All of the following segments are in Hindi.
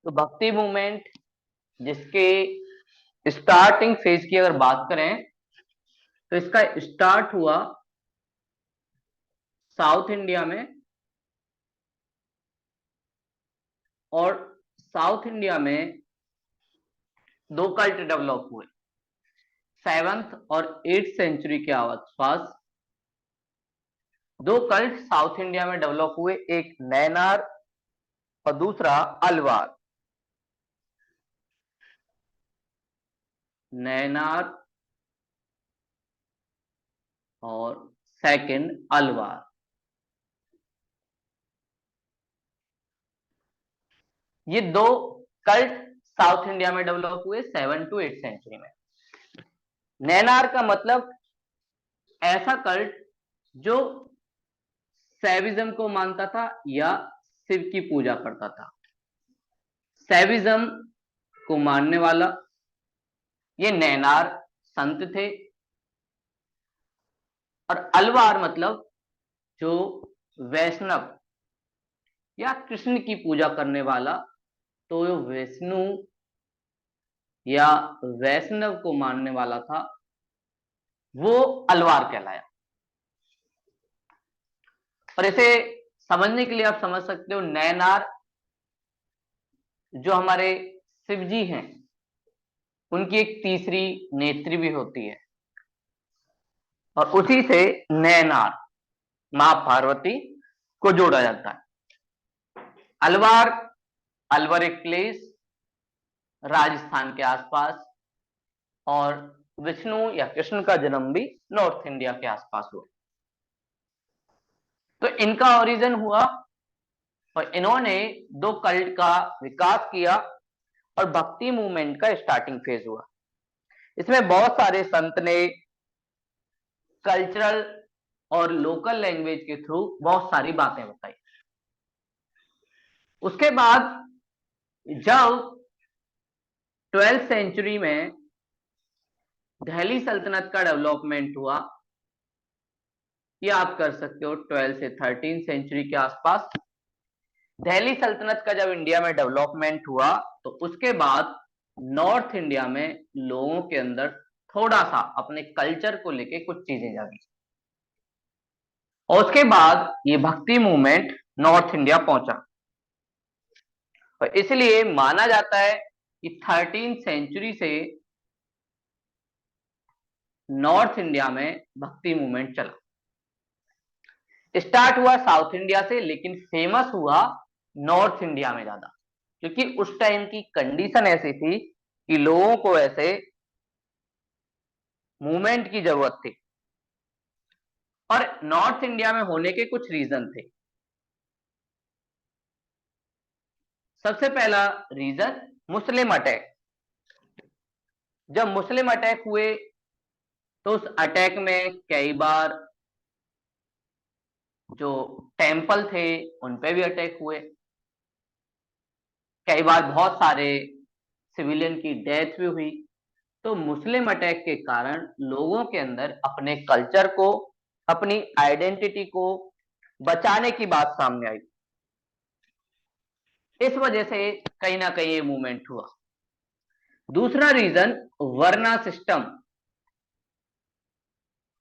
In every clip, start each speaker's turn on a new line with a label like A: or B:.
A: तो भक्ति मूवमेंट जिसके स्टार्टिंग फेज की अगर बात करें तो इसका स्टार्ट हुआ साउथ इंडिया में। और साउथ इंडिया में दो कल्ट डेवलप हुए 7th और 8th सेंचुरी के आसपास। दो कल्ट साउथ इंडिया में डेवलप हुए, एक नैनार और दूसरा अलवार। नैनार और सेकंड अलवार। ये दो कल्ट साउथ इंडिया में डेवलप हुए 7 to 8 सेंचुरी में। नैनार का मतलब ऐसा कल्ट जो सैविज्म को मानता था या शिव की पूजा करता था। सैविज्म को मानने वाला ये नैनार संत थे। और अलवार मतलब जो वैष्णव या कृष्ण की पूजा करने वाला, तो जो विष्णु या वैष्णव को मानने वाला था वो अलवार कहलाया। और इसे समझने के लिए आप समझ सकते हो, नैनार जो हमारे शिव जी हैं उनकी एक तीसरी नेत्री भी होती है और उसी से नैनार मां पार्वती को जोड़ा जाता है। अलवार, अलवर एक प्लेस राजस्थान के आसपास, और विष्णु या कृष्ण का जन्म भी नॉर्थ इंडिया के आसपास हुआ। तो इनका ओरिजिन हुआ और इन्होंने दो कल्ट का विकास किया और भक्ति मूवमेंट का स्टार्टिंग फेज हुआ। इसमें बहुत सारे संत ने कल्चरल और लोकल लैंग्वेज के थ्रू बहुत सारी बातें बताई। उसके बाद जब 12th सेंचुरी में दिल्ली सल्तनत का डेवलपमेंट हुआ, ये आप कर सकते हो 12 से 13 सेंचुरी के आसपास। दिल्ली सल्तनत का जब इंडिया में डेवलपमेंट हुआ तो उसके बाद नॉर्थ इंडिया में लोगों के अंदर थोड़ा सा अपने कल्चर को लेके कुछ चीजें जागी और उसके बाद ये भक्ति मूवमेंट नॉर्थ इंडिया पहुंचा। और इसलिए माना जाता है कि 13 सेंचुरी से नॉर्थ इंडिया में भक्ति मूवमेंट चला। स्टार्ट हुआ साउथ इंडिया से लेकिन फेमस हुआ नॉर्थ इंडिया में ज्यादा, क्योंकि उस टाइम की कंडीशन ऐसी थी कि लोगों को ऐसे मूवमेंट की जरूरत थी। और नॉर्थ इंडिया में होने के कुछ रीजन थे। सबसे पहला रीजन मुस्लिम अटैक। जब मुस्लिम अटैक हुए तो उस अटैक में कई बार जो टेंपल थे उन पे भी अटैक हुए, कई बार बहुत सारे सिविलियन की डेथ भी हुई। तो मुस्लिम अटैक के कारण लोगों के अंदर अपने कल्चर को, अपनी आइडेंटिटी को बचाने की बात सामने आई। इस वजह से कहीं ना कहीं ये मूवमेंट हुआ। दूसरा रीजन वर्ना सिस्टम।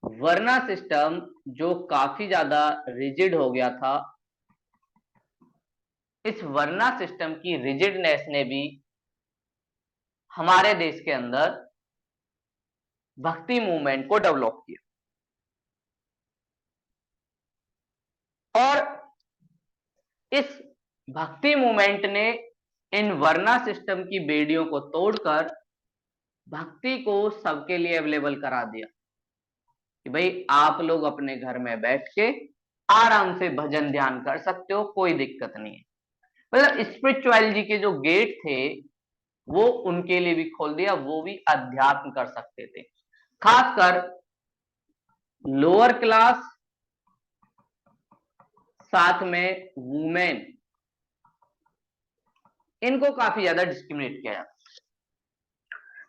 A: वर्ना सिस्टम जो काफी ज्यादा रिजिड हो गया था, इस वर्ना सिस्टम की रिजिडनेस ने भी हमारे देश के अंदर भक्ति मूवमेंट को डेवलप किया। और इस भक्ति मूवमेंट ने इन वर्ना सिस्टम की बेड़ियों को तोड़कर भक्ति को सबके लिए अवेलेबल करा दिया कि भाई आप लोग अपने घर में बैठ के आराम से भजन ध्यान कर सकते हो, कोई दिक्कत नहीं है। मतलब स्पिरिचुअलिटी के जो गेट थे वो उनके लिए भी खोल दिया, वो भी अध्यात्म कर सकते थे। खासकर लोअर क्लास, साथ में वुमेन, इनको काफी ज्यादा डिस्क्रिमिनेट किया जाता।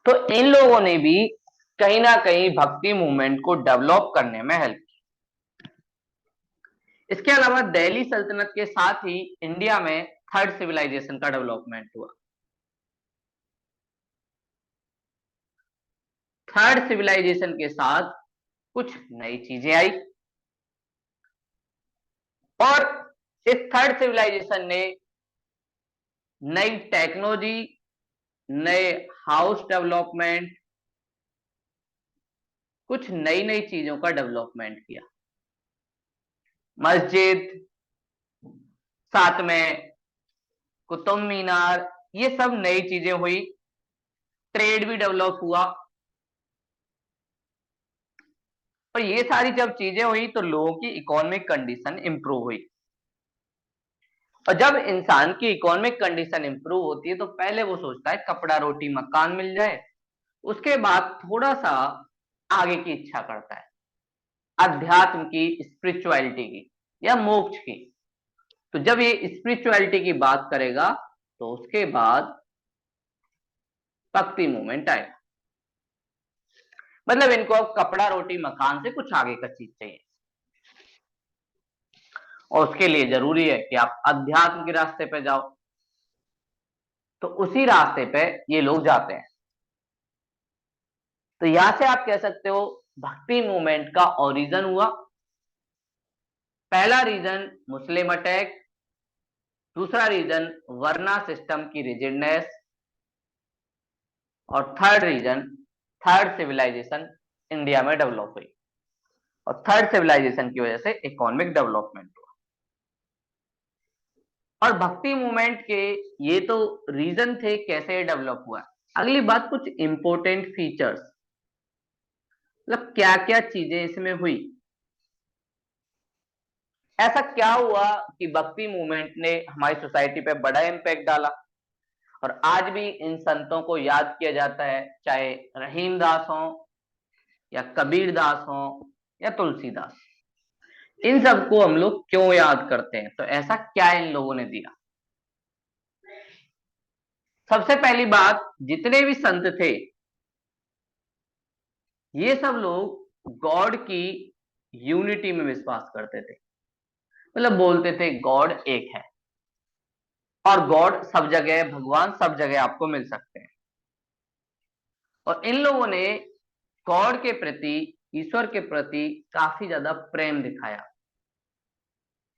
A: तो इन लोगों ने भी कहीं ना कहीं भक्ति मूवमेंट को डेवलप करने में हेल्प की। इसके अलावा दिल्ली सल्तनत के साथ ही इंडिया में थर्ड सिविलाइजेशन का डेवलपमेंट हुआ। थर्ड सिविलाइजेशन के साथ कुछ नई चीजें आई और इस थर्ड सिविलाइजेशन ने नई टेक्नोलॉजी, नए हाउस डेवलपमेंट, कुछ नई नई चीजों का डेवलपमेंट किया। मस्जिद, साथ में कुतुब मीनार, ये सब नई चीजें हुई। ट्रेड भी डेवलप हुआ और ये सारी जब चीजें हुई तो लोगों की इकोनॉमिक कंडीशन इंप्रूव हुई। और जब इंसान की इकोनॉमिक कंडीशन इंप्रूव होती है तो पहले वो सोचता है कपड़ा रोटी मकान मिल जाए, उसके बाद थोड़ा सा आगे की इच्छा करता है, अध्यात्म की, स्पिरिचुअलिटी की या मोक्ष की। तो जब ये स्पिरिचुअलिटी की बात करेगा तो उसके बाद भक्ति मूवमेंट आएगा। मतलब इनको अब कपड़ा रोटी मकान से कुछ आगे का चीज चाहिए और उसके लिए जरूरी है कि आप अध्यात्म के रास्ते पे जाओ। तो उसी रास्ते पे ये लोग जाते हैं। तो यहां से आप कह सकते हो भक्ति मूवमेंट का ओरिजिन हुआ। पहला रीजन मुस्लिम अटैक, दूसरा रीजन वर्ना सिस्टम की रिजिडनेस और third reason third civilization India में डेवलप हुई और थर्ड सिविलाइजेशन की वजह से इकोनॉमिक डेवलपमेंट हुआ। और भक्ति मूवमेंट के ये तो रीजन थे कैसे डेवलप हुआ। अगली बात कुछ इंपॉर्टेंट फीचर्स, मतलब क्या क्या चीजें इसमें हुई। ऐसा क्या हुआ कि भक्ति मूवमेंट ने हमारी सोसाइटी पे बड़ा इम्पैक्ट डाला और आज भी इन संतों को याद किया जाता है, चाहे रहीम दास हो या कबीर दास हो या तुलसीदास। इन सबको हम लोग क्यों याद करते हैं, तो ऐसा क्या इन लोगों ने दिया। सबसे पहली बात, जितने भी संत थे ये सब लोग गॉड की यूनिटी में विश्वास करते थे। मतलब बोलते थे गॉड एक है और गॉड सब जगह, भगवान सब जगह आपको मिल सकते हैं। और इन लोगों ने गॉड के प्रति, ईश्वर के प्रति काफी ज्यादा प्रेम दिखाया,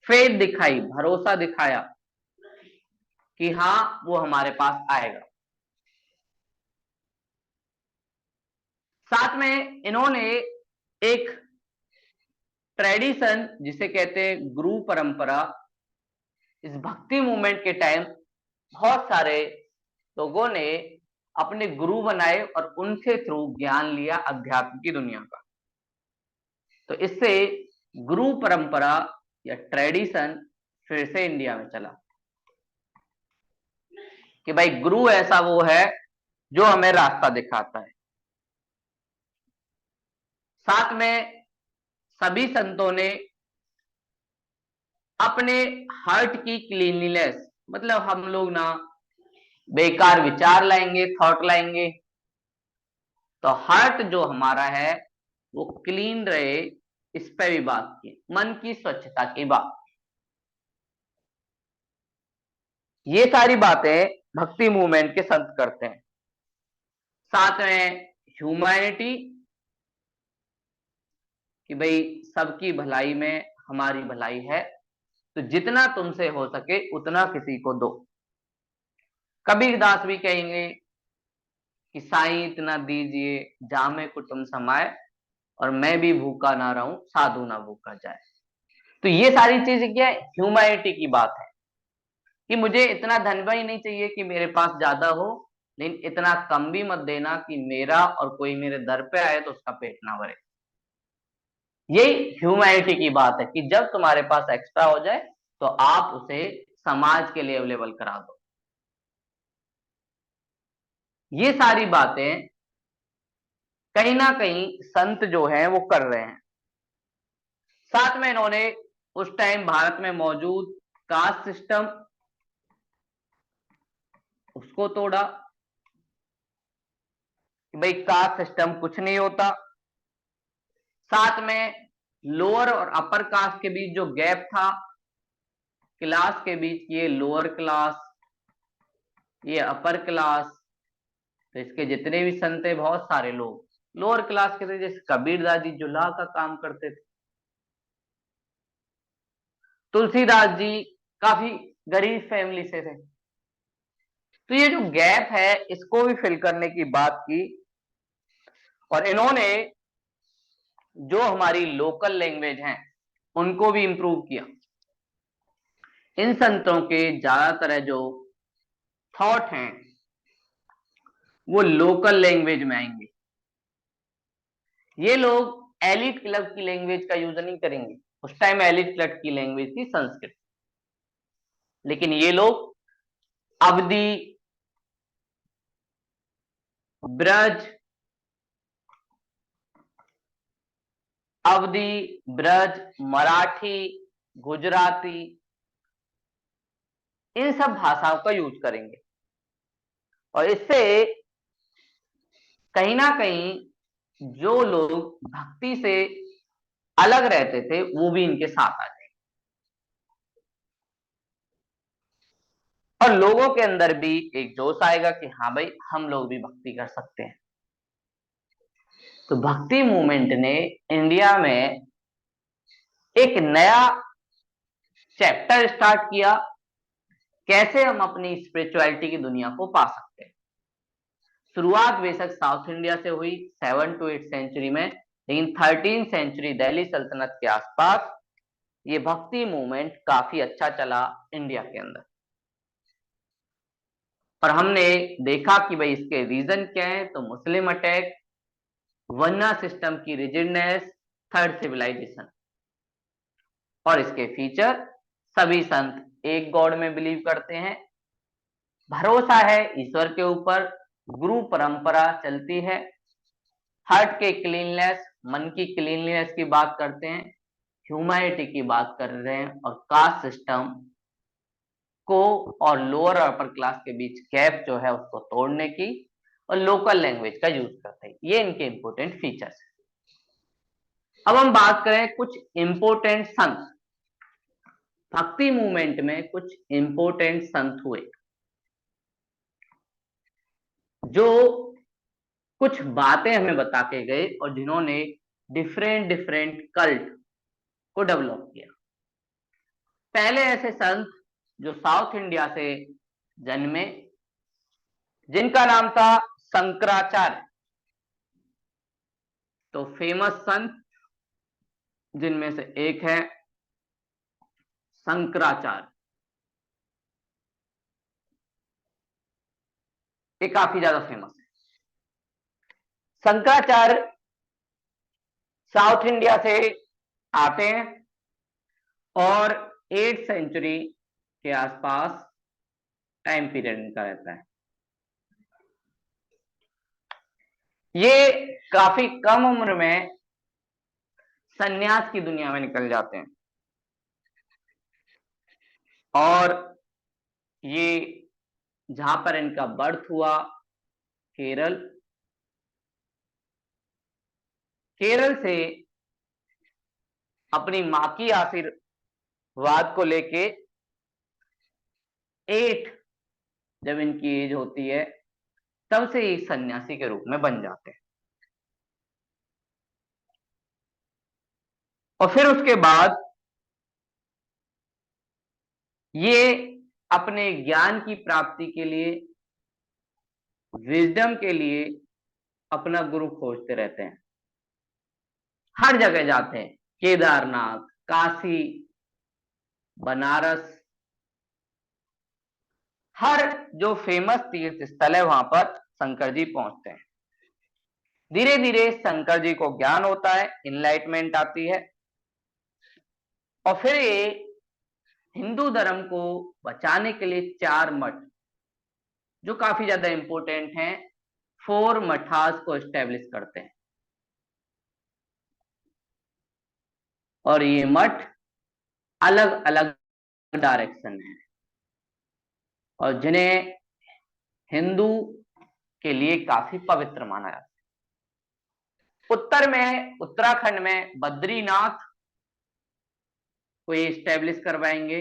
A: फेथ दिखाई, भरोसा दिखाया कि हाँ वो हमारे पास आएगा। साथ में इन्होंने एक ट्रेडिशन जिसे कहते हैं गुरु परंपरा, इस भक्ति मूवमेंट के टाइम बहुत सारे लोगों ने अपने गुरु बनाए और उनके थ्रू ज्ञान लिया अध्यात्म की दुनिया का। तो इससे गुरु परंपरा या ट्रेडिशन फिर से इंडिया में चला कि भाई गुरु ऐसा वो है जो हमें रास्ता दिखाता है। साथ में सभी संतों ने अपने हार्ट की क्लीनलीनेस, मतलब हम लोग ना बेकार विचार लाएंगे, थॉट लाएंगे, तो हार्ट जो हमारा है वो क्लीन रहे, इस पे भी बात की, मन की स्वच्छता की बात। ये सारी बातें भक्ति मूवमेंट के संत करते हैं। साथ में ह्यूमैनिटी, कि भाई सबकी भलाई में हमारी भलाई है, तो जितना तुमसे हो सके उतना किसी को दो। कबीरदास भी कहेंगे कि साईं इतना दीजिए जामे कुटुंब समाए और मैं भी भूखा ना रहूं साधु ना भूखा जाए। तो ये सारी चीजें क्या है, ह्यूमैनिटी की बात है कि मुझे इतना धन भी नहीं चाहिए कि मेरे पास ज्यादा हो, लेकिन इतना कम भी मत देना कि मेरा और कोई मेरे दर पे आए तो उसका पेट ना भरे। यही ह्यूमैनिटी की बात है कि जब तुम्हारे पास एक्स्ट्रा हो जाए तो आप उसे समाज के लिए अवेलेबल करा दो। ये सारी बातें कहीं ना कहीं संत जो हैं वो कर रहे हैं। साथ में इन्होंने उस टाइम भारत में मौजूद कास्ट सिस्टम उसको तोड़ा कि भाई कास्ट सिस्टम कुछ नहीं होता। साथ में लोअर और अपर कास्ट के बीच जो गैप था, क्लास के बीच, ये लोअर क्लास ये अपर क्लास, तो इसके जितने भी संत थे बहुत सारे लोग लोअर क्लास के थे, जैसे कबीरदास जी जुलाह का काम करते थे, तुलसीदास जी काफी गरीब फैमिली से थे। तो ये जो गैप है इसको भी फिल करने की बात की, और इन्होंने जो हमारी लोकल लैंग्वेज हैं उनको भी इंप्रूव किया। इन संतों के ज्यादातर जो थॉट हैं वो लोकल लैंग्वेज में आएंगे। ये लोग एलिट क्लब की लैंग्वेज का यूज नहीं करेंगे। उस टाइम एलिट क्लब की लैंग्वेज थी संस्कृत, लेकिन ये लोग अवधी, ब्रज, अवधी, ब्रज, मराठी, गुजराती, इन सब भाषाओं का यूज करेंगे। और इससे कहीं ना कहीं जो लोग भक्ति से अलग रहते थे वो भी इनके साथ आ जाएंगे, और लोगों के अंदर भी एक जोश आएगा कि हाँ भाई हम लोग भी भक्ति कर सकते हैं। तो भक्ति मूवमेंट ने इंडिया में एक नया चैप्टर स्टार्ट किया, कैसे हम अपनी स्पिरिचुअलिटी की दुनिया को पा सकते हैं। शुरुआत बेशक साउथ इंडिया से हुई 7 to 8 सेंचुरी में, लेकिन 13 सेंचुरी दिल्ली सल्तनत के आसपास ये भक्ति मूवमेंट काफी अच्छा चला इंडिया के अंदर। और हमने देखा कि भाई इसके रीजन क्या है, तो मुस्लिम अटैक, वर्ना सिस्टम की रिजिडनेस, थर्ड सिविलाइजेशन, और इसके फीचर, सभी संत एक गॉड में बिलीव करते हैं, भरोसा है ईश्वर के ऊपर, गुरु परंपरा चलती है, हार्ट के क्लीननेस, मन की क्लीननेस की बात करते हैं, ह्यूमैनिटी की बात कर रहे हैं, और कास्ट सिस्टम को और लोअर और अपर क्लास के बीच गैप जो है उसको तोड़ने की, और लोकल लैंग्वेज का यूज करते हैं। ये इनके इंपोर्टेंट फीचर्स हैं। अब हम बात करें कुछ इंपोर्टेंट संत, भक्ति मूवमेंट में कुछ इंपोर्टेंट संत हुए जो कुछ बातें हमें बता के गए, और जिन्होंने डिफरेंट डिफरेंट कल्ट को डेवलप किया। पहले ऐसे संत जो साउथ इंडिया से जन्मे, जिनका नाम था शंकराचार्य। तो फेमस संत जिनमें से एक है शंकराचार्य। ये काफी ज्यादा फेमस है। शंकराचार्य साउथ इंडिया से आते हैं और 8th सेंचुरी के आसपास टाइम पीरियड इनका रहता है। ये काफी कम उम्र में सन्यास की दुनिया में निकल जाते हैं, और ये जहां पर इनका बर्थ हुआ केरल, केरल से अपनी मां की आशीर्वाद को लेके 8 जब इनकी एज होती है तब से ही सन्यासी के रूप में बन जाते हैं। और फिर उसके बाद ये अपने ज्ञान की प्राप्ति के लिए, विजडम के लिए अपना गुरु खोजते रहते हैं, हर जगह जाते हैं, केदारनाथ, काशी, बनारस, हर जो फेमस तीर्थ स्थल है वहां पर शंकर जी पहुंचते हैं। धीरे धीरे शंकर जी को ज्ञान होता है, इनलाइटमेंट आती है, और फिर ये हिंदू धर्म को बचाने के लिए 4 मठ जो काफी ज्यादा इंपॉर्टेंट हैं, 4 मठास को एस्टेब्लिश करते हैं। और ये मठ अलग अलग डायरेक्शन है, और जिन्हें हिंदू के लिए काफी पवित्र माना जाता है। उत्तर में, उत्तराखंड में बद्रीनाथ को ये एस्टेब्लिश करवाएंगे।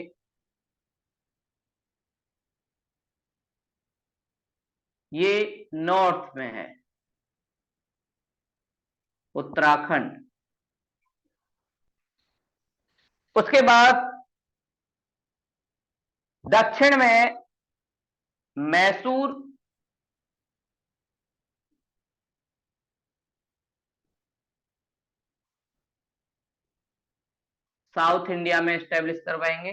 A: ये नॉर्थ में है, उत्तराखंड। उसके बाद दक्षिण में मैसूर, साउथ इंडिया में स्टेब्लिश करवाएंगे।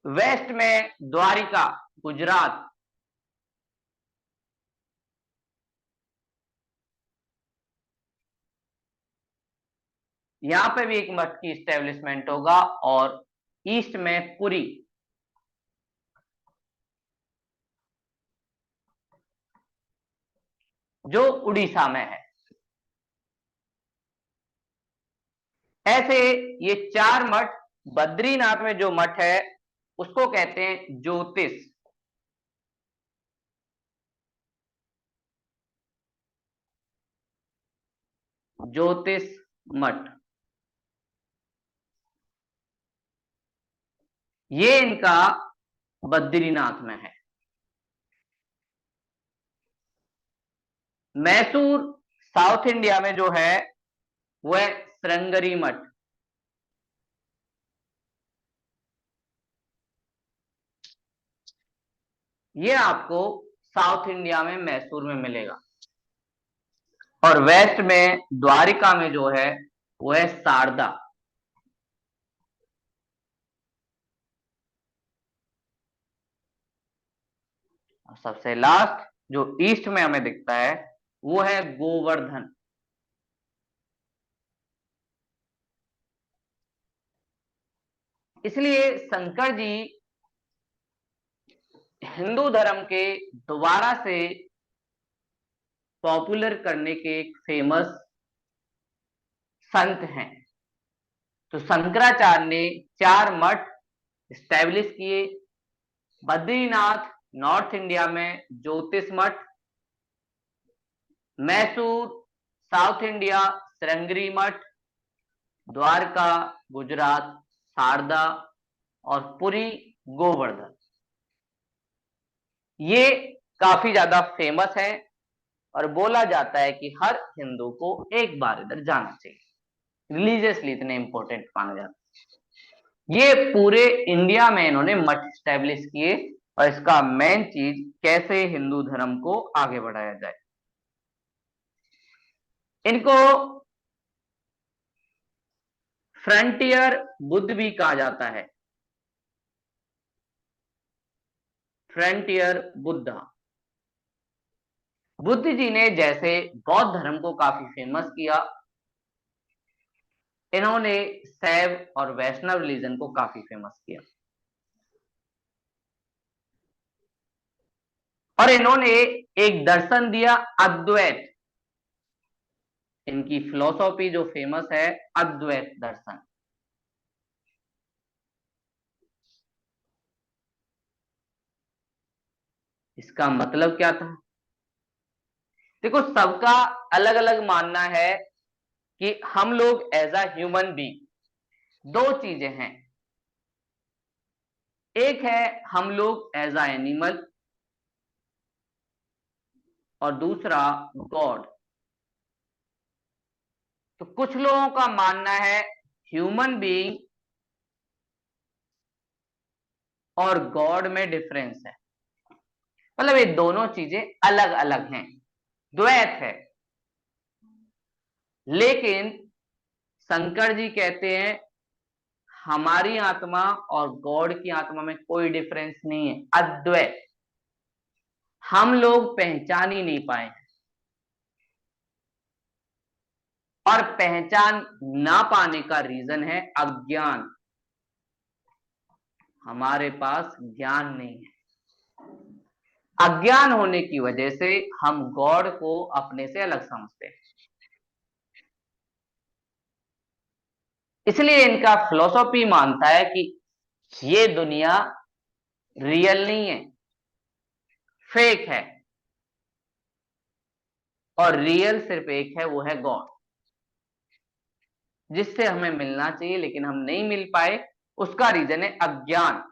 A: वेस्ट में द्वारिका, गुजरात। यहां पे भी एक मठ की स्टेब्लिशमेंट होगा। और ईस्ट में पुरी, जो उड़ीसा में है। ऐसे ये चार मठ, बद्रीनाथ में जो मठ है उसको कहते हैं ज्योतिष। ज्योतिष मठ, ये इनका बद्रीनाथ में है। मैसूर साउथ इंडिया में जो है वह श्रृंगेरी मठ। ये आपको साउथ इंडिया में मैसूर में मिलेगा। और वेस्ट में द्वारिका में जो है वह है शारदा। सबसे लास्ट जो ईस्ट में हमें दिखता है वो है गोवर्धन। इसलिए शंकर जी हिंदू धर्म के दोबारा से पॉपुलर करने के एक फेमस संत हैं। तो शंकराचार्य ने चार मठ स्टैब्लिश किए। बद्रीनाथ नॉर्थ इंडिया में ज्योतिष मठ, मैसूर साउथ इंडिया श्रृंगेरी मठ, द्वारका गुजरात शारदा, और पुरी गोवर्धन। ये काफी ज्यादा फेमस है और बोला जाता है कि हर हिंदू को एक बार इधर जाना चाहिए। रिलीजियसली इतने इंपॉर्टेंट माना जाता है। ये पूरे इंडिया में इन्होंने मठ स्टैब्लिश किए और इसका मेन चीज कैसे हिंदू धर्म को आगे बढ़ाया जाए। इनको फ्रंटियर बुद्ध भी कहा जाता है। फ्रंटियर बुद्धा। बुद्ध जी ने जैसे बौद्ध धर्म को काफी फेमस किया, इन्होंने शैव और वैष्णव रिलीजन को काफी फेमस किया। और इन्होंने एक दर्शन दिया अद्वैत। इनकी फिलॉसफी जो फेमस है अद्वैत दर्शन। इसका मतलब क्या था? देखो, सबका अलग अलग मानना है कि हम लोग एज अ ह्यूमन बीइंग दो चीजें हैं। एक है हम लोग एज अ एनिमल और दूसरा गॉड। तो कुछ लोगों का मानना है ह्यूमन बीइंग और गॉड में डिफरेंस है, मतलब ये दोनों चीजें अलग अलग हैं, द्वैत है। लेकिन शंकर जी कहते हैं हमारी आत्मा और गॉड की आत्मा में कोई डिफरेंस नहीं है, अद्वैत। हम लोग पहचान ही नहीं पाए। और पहचान ना पाने का रीजन है अज्ञान। हमारे पास ज्ञान नहीं है। अज्ञान होने की वजह से हम गॉड को अपने से अलग समझते हैं। इसलिए इनका फिलॉसफी मानता है कि ये दुनिया रियल नहीं है, फेक है, और रियल सिर्फ एक है, वो है गॉड, जिससे हमें मिलना चाहिए लेकिन हम नहीं मिल पाए। उसका रीजन है अज्ञान।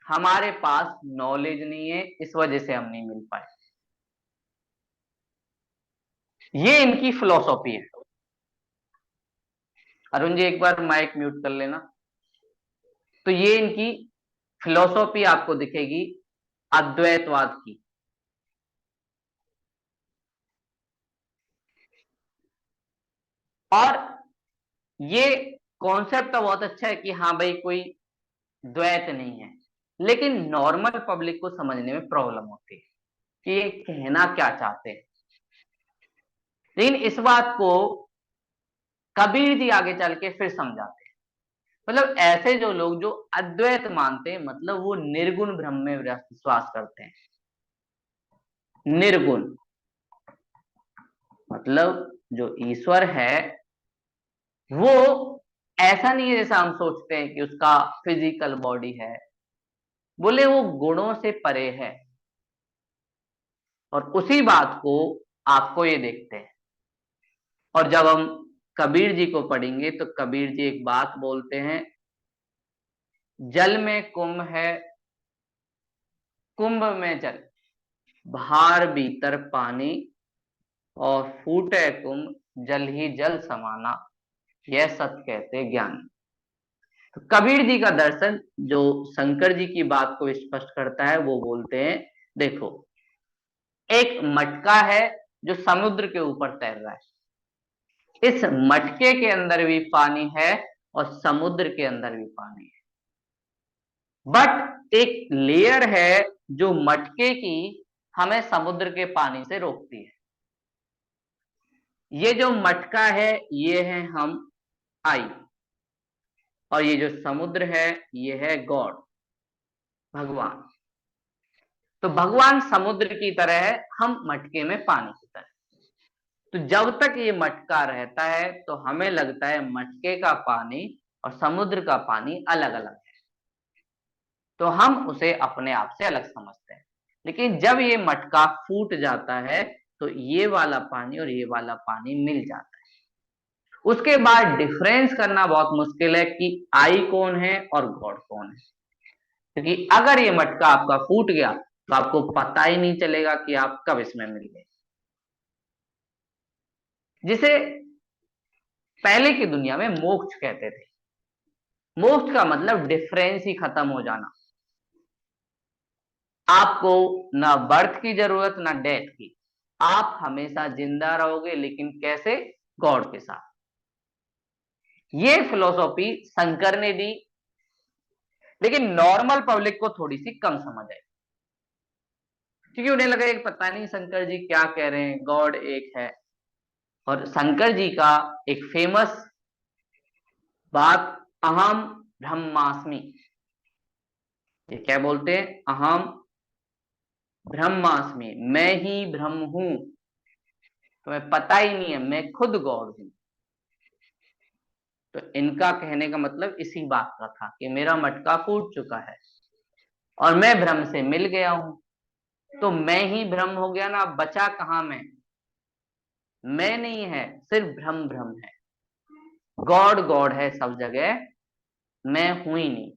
A: हमारे पास नॉलेज नहीं है, इस वजह से हम नहीं मिल पाए। ये इनकी फिलॉसफी है। अरुण जी एक बार माइक म्यूट कर लेना। तो ये इनकी फिलॉसफी आपको दिखेगी अद्वैतवाद की। और ये कॉन्सेप्ट तो बहुत अच्छा है कि हाँ भाई कोई द्वैत नहीं है, लेकिन नॉर्मल पब्लिक को समझने में प्रॉब्लम होती है कि ये कहना क्या चाहते हैं। लेकिन इस बात को कबीर जी आगे चल के फिर समझाते हैं। मतलब ऐसे जो लोग जो अद्वैत मानते हैं, मतलब वो निर्गुण ब्रह्म में विश्वास करते हैं। निर्गुण मतलब जो ईश्वर है वो ऐसा नहीं है जैसा हम सोचते हैं कि उसका फिजिकल बॉडी है। बोले वो गुणों से परे है। और उसी बात को आपको ये देखते हैं। और जब हम कबीर जी को पढ़ेंगे तो कबीर जी एक बात बोलते हैं, जल में कुंभ है, कुंभ में जल, बाहर भीतर पानी, और फूटे कुंभ जल ही जल समाना, यह सत कहते ज्ञान। तो कबीर जी का दर्शन जो शंकर जी की बात को स्पष्ट करता है, वो बोलते हैं देखो, एक मटका है जो समुद्र के ऊपर तैर रहा है। इस मटके के अंदर भी पानी है और समुद्र के अंदर भी पानी है। बट एक लेयर है जो मटके की हमें समुद्र के पानी से रोकती है। ये जो मटका है ये है हम, आई। और ये जो समुद्र है ये है गॉड, भगवान। तो भगवान समुद्र की तरह है, हम मटके में पानी की तरह। तो जब तक ये मटका रहता है तो हमें लगता है मटके का पानी और समुद्र का पानी अलग अलग है, तो हम उसे अपने आप से अलग समझते हैं। लेकिन जब ये मटका फूट जाता है तो ये वाला पानी और ये वाला पानी मिल जाता है। उसके बाद डिफरेंस करना बहुत मुश्किल है कि आई कौन है और गॉड कौन है। क्योंकि अगर ये मटका आपका फूट गया तो आपको पता ही नहीं चलेगा कि आप कब इसमें मिल गए। जिसे पहले की दुनिया में मोक्ष कहते थे। मोक्ष का मतलब डिफरेंस ही खत्म हो जाना। आपको ना बर्थ की जरूरत ना डेथ की, आप हमेशा जिंदा रहोगे, लेकिन कैसे? गॉड के साथ। ये फिलोसॉफी शंकर ने दी, लेकिन नॉर्मल पब्लिक को थोड़ी सी कम समझ आई, क्योंकि उन्हें लगा कि पता नहीं शंकर जी क्या कह रहे हैं, गॉड एक है। और शंकर जी का एक फेमस बात, अहम ब्रह्मास्मि, ये क्या बोलते हैं? अहम ब्रह्मास्मि, मैं ही ब्रह्म हूं, तुम्हें पता ही नहीं है, मैं खुद गॉड हूं। तो इनका कहने का मतलब इसी बात का था कि मेरा मटका फूट चुका है और मैं ब्रह्म से मिल गया हूं। तो मैं ही ब्रह्म हो गया ना, अब बचा कहां मैं नहीं है, सिर्फ ब्रह्म ब्रह्म है। गॉड गॉड है सब जगह, मैं हूं ही नहीं।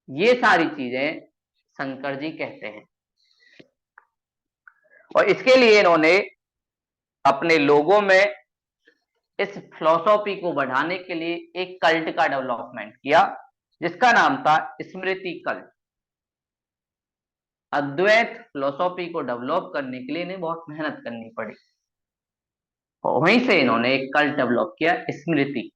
A: ये सारी चीजें शंकर जी कहते हैं। और इसके लिए इन्होंने अपने लोगों में इस फिलॉसफी को बढ़ाने के लिए एक कल्ट का डेवलपमेंट किया, जिसका नाम था स्मृति कल्ट। अद्वैत फिलॉसफी को डेवलप करने के लिए इन्हें बहुत मेहनत करनी पड़ी। वहीं से इन्होंने एक कल्ट डेवलप किया, स्मृति।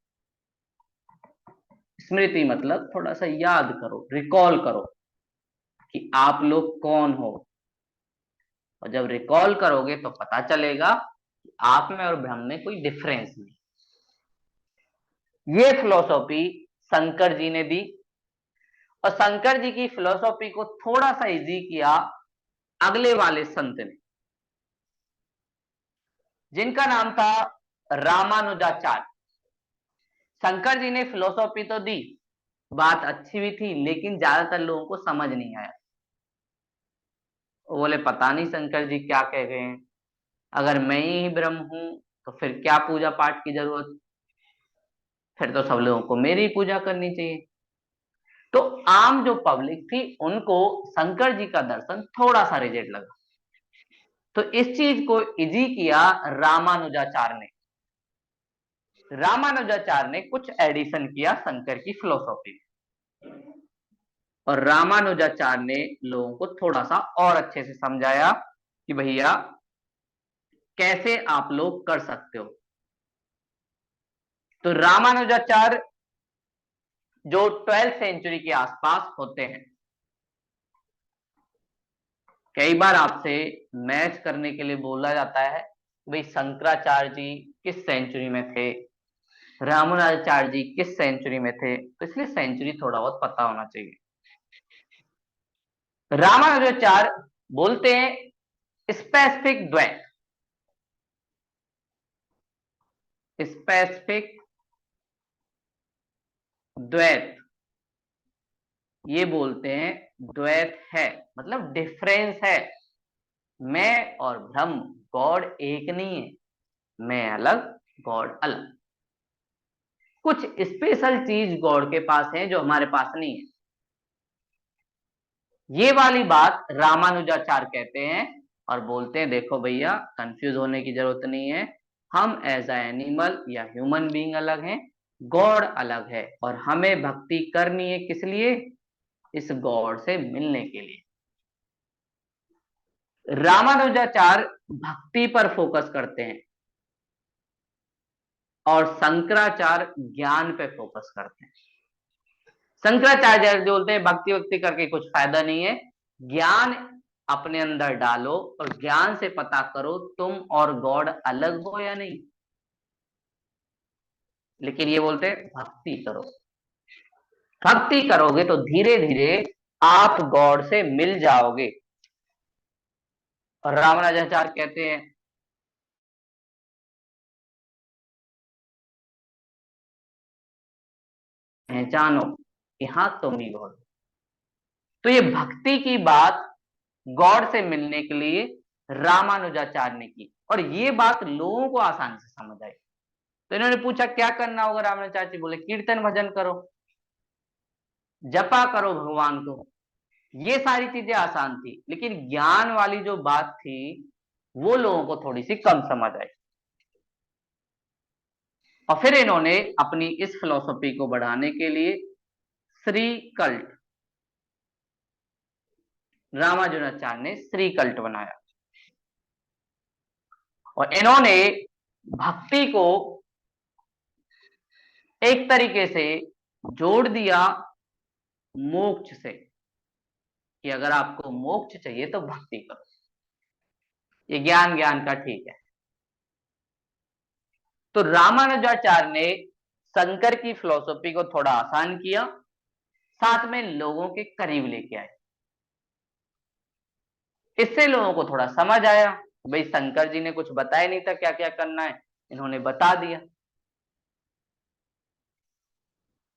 A: स्मृति मतलब थोड़ा सा याद करो, रिकॉल करो कि आप लोग कौन हो। और जब रिकॉल करोगे तो पता चलेगा कि आप में और ब्रह्म में कोई डिफरेंस नहीं। ये फिलॉसफी शंकर जी ने दी। और शंकर जी की फिलॉसफी को थोड़ा सा इजी किया अगले वाले संत ने, जिनका नाम था रामानुजाचार्य। शंकर जी ने फिलॉसफी तो दी, बात अच्छी भी थी, लेकिन ज्यादातर लोगों को समझ नहीं आया। वो बोले पता नहीं शंकर जी क्या कह गए हैं, अगर मैं ही ब्रह्म हूं तो फिर क्या पूजा पाठ की जरूरत, फिर तो सब लोगों को मेरी ही पूजा करनी चाहिए। तो आम जो पब्लिक थी उनको शंकर जी का दर्शन थोड़ा सा रिजेक्ट लगा। तो इस चीज को इजी किया रामानुजाचार्य ने। रामानुजाचार्य ने कुछ एडिशन किया शंकर की फिलोसॉफी में, और रामानुजाचार्य ने लोगों को थोड़ा सा और अच्छे से समझाया कि भैया कैसे आप लोग कर सकते हो। तो रामानुजाचार्य जो 12th सेंचुरी के आसपास होते हैं, कई बार आपसे मैच करने के लिए बोला जाता है भाई शंकराचार्य जी किस सेंचुरी में थे, रामानुजाचार्य जी किस सेंचुरी में थे, तो इसलिए सेंचुरी थोड़ा बहुत पता होना चाहिए। रामानुजाचार्य बोलते हैं स्पेसिफिक द्वैत, स्पेसिफिक द्वैत, ये बोलते हैं द्वैत है मतलब डिफरेंस है। मैं और ब्रह्म, गॉड एक नहीं है, मैं अलग गॉड अलग। कुछ स्पेशल चीज गॉड के पास है जो हमारे पास नहीं है। ये वाली बात रामानुजाचार्य कहते हैं और बोलते हैं देखो भैया कंफ्यूज होने की जरूरत नहीं है, हम एज अ एनिमल या ह्यूमन बीइंग अलग हैं, गॉड अलग है, और हमें भक्ति करनी है किस लिए, इस गॉड से मिलने के लिए। रामानुजाचार्य भक्ति पर फोकस करते हैं और शंकराचार्य ज्ञान पे फोकस करते हैं। शंकराचार्य जो बोलते हैं भक्ति वक्ति करके कुछ फायदा नहीं है, ज्ञान अपने अंदर डालो और ज्ञान से पता करो तुम और गॉड अलग हो या नहीं। लेकिन ये बोलते हैं भक्ति करो, भक्ति करोगे तो धीरे धीरे आप गॉड से मिल जाओगे। और रामानुजाचार्य कहते हैं पहचानो कि हाँ तुम ही गॉड। तो ये भक्ति की बात गॉड से मिलने के लिए रामानुजाचार्य ने की, और ये बात लोगों को आसानी से समझ आई। तो इन्होंने पूछा क्या करना होगा, रामानुजाचार्य जी बोले कीर्तन भजन करो, जपा करो भगवान को। ये सारी चीजें आसान थी, लेकिन ज्ञान वाली जो बात थी वो लोगों को थोड़ी सी कम समझ आई। और फिर इन्होंने अपनी इस फिलॉसफी को बढ़ाने के लिए श्री कल्ट, रामानुजाचार्य ने श्री कल्ट बनाया, और इन्होंने भक्ति को एक तरीके से जोड़ दिया मोक्ष से, कि अगर आपको मोक्ष चाहिए तो भक्ति करो। ये ज्ञान ज्ञान का ठीक है। तो रामानुजाचार्य ने शंकर की फिलॉसफी को थोड़ा आसान किया, साथ में लोगों के करीब लेके आए। इससे लोगों को थोड़ा समझ आया, भाई शंकर जी ने कुछ बताया नहीं था क्या क्या करना है, इन्होंने बता दिया।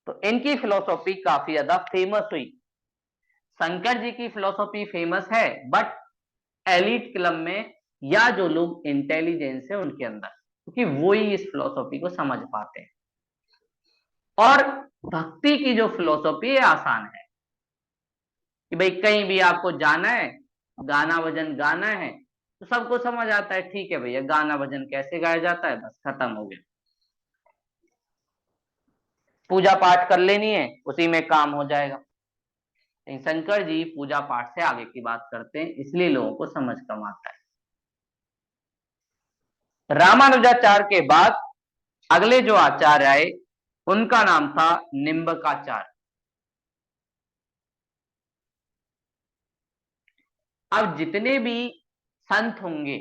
A: तो इनकी फिलॉसफी काफी ज्यादा फेमस हुई। शंकर जी की फिलॉसफी फेमस है बट एलिट क्लब में, या जो लोग इंटेलिजेंस है उनके अंदर, क्योंकि वो ही इस फिलॉसफी को समझ पाते हैं। और भक्ति की जो फिलॉसफी है आसान है, कि भाई कहीं भी आपको जाना है, गाना भजन गाना है, तो सबको समझ आता है, ठीक है भैया गाना भजन कैसे गाया जाता है, बस खत्म हो गया। पूजा पाठ कर लेनी है, उसी में काम हो जाएगा। लेकिन शंकर जी पूजा पाठ से आगे की बात करते हैं, इसलिए लोगों को समझ कम आता है। रामानुजाचार्य के बाद अगले जो आचार्य आए उनका नाम था निम्बकाचार्य। अब जितने भी संत होंगे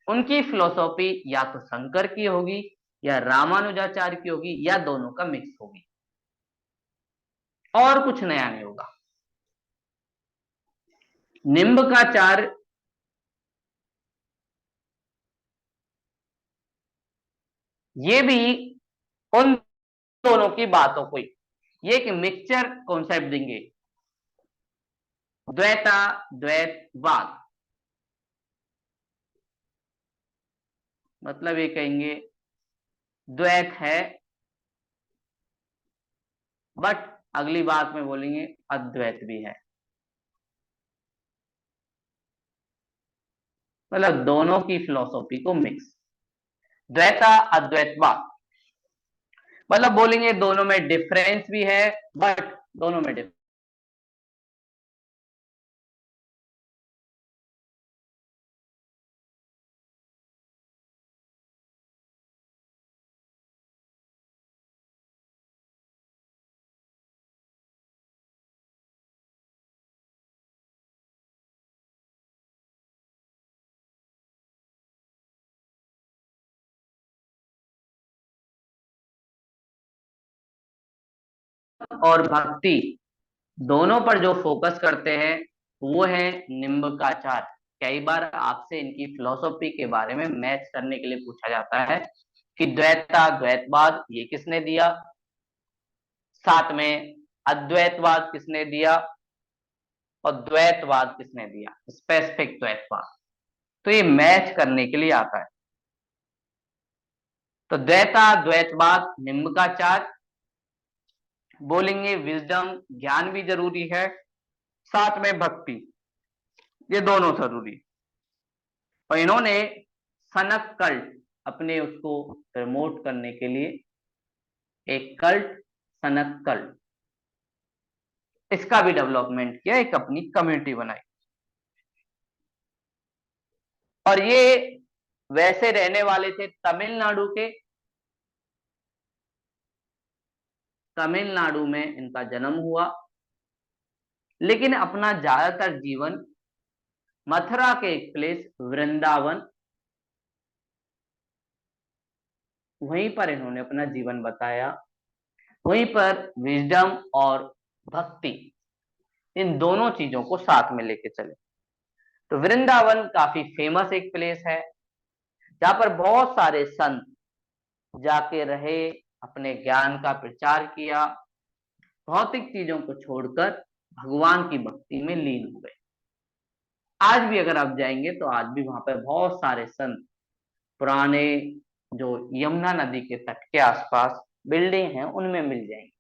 A: उनकी फिलोसॉफी या तो शंकर की होगी या रामानुजाचार्य की होगी या दोनों का मिक्स होगी, और कुछ नया नहीं होगा। निम्बकाचार्य ये भी उन दोनों की बातों को ये एक मिक्सचर कॉन्सेप्ट देंगे, द्वैता द्वैतवाद। मतलब ये कहेंगे द्वैत है, बट अगली बात में बोलेंगे अद्वैत भी है। मतलब दोनों की फिलोसॉफी को मिक्स। द्वैता अद्वैतवाद मतलब बोलेंगे दोनों में डिफरेंस भी है, बट दोनों में डिफरेंस। और भक्ति दोनों पर जो फोकस करते हैं वो है निम्बकाचार। कई बार आपसे इनकी फिलोसॉफी के बारे में मैच करने के लिए पूछा जाता है कि द्वैता द्वैतवाद ये किसने दिया, साथ में अद्वैतवाद किसने दिया, और द्वैतवाद किसने दिया, स्पेसिफिक द्वैतवाद। तो ये मैच करने के लिए आता है। तो द्वैता द्वैतवाद निम्बकाचार बोलेंगे विजडम ज्ञान भी जरूरी है, साथ में भक्ति, ये दोनों जरूरी। और इन्होंने सनक कल्ट अपने उसको प्रमोट करने के लिए एक कल्ट, सनक कल्ट, इसका भी डेवलपमेंट किया, एक अपनी कम्युनिटी बनाई। और ये वैसे रहने वाले थे तमिलनाडु के, तमिलनाडु में इनका जन्म हुआ, लेकिन अपना ज्यादातर जीवन मथुरा के एक प्लेस वृंदावन, वहीं पर इन्होंने अपना जीवन बताया। वहीं पर विजडम और भक्ति इन दोनों चीजों को साथ में लेके चले। तो वृंदावन काफी फेमस एक प्लेस है जहां पर बहुत सारे संत जाके रहे, अपने ज्ञान का प्रचार किया, भौतिक चीजों को छोड़कर भगवान की भक्ति में लीन हो गए। आज भी अगर आप जाएंगे तो आज भी वहां पर बहुत सारे संत पुराने जो यमुना नदी के तट के आसपास बिल्डिंग हैं उनमें मिल जाएंगे।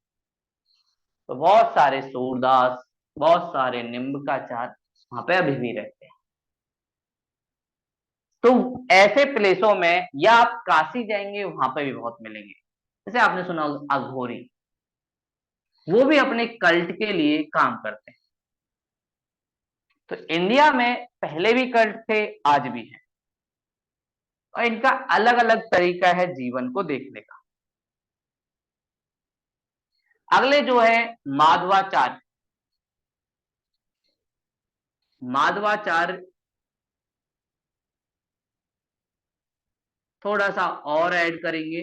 A: तो बहुत सारे सूरदास, बहुत सारे निम्बकाचार वहां पे अभी भी रहते हैं। तो ऐसे प्लेसों में, या आप काशी जाएंगे वहां पे भी बहुत मिलेंगे। जैसे आपने सुना होगा अघोरी, वो भी अपने कल्ट के लिए काम करते हैं। तो इंडिया में पहले भी कल्ट थे, आज भी है, और इनका अलग अलग तरीका है जीवन को देखने का। अगले जो है माधवाचार्य। माधवाचार्य थोड़ा सा और ऐड करेंगे,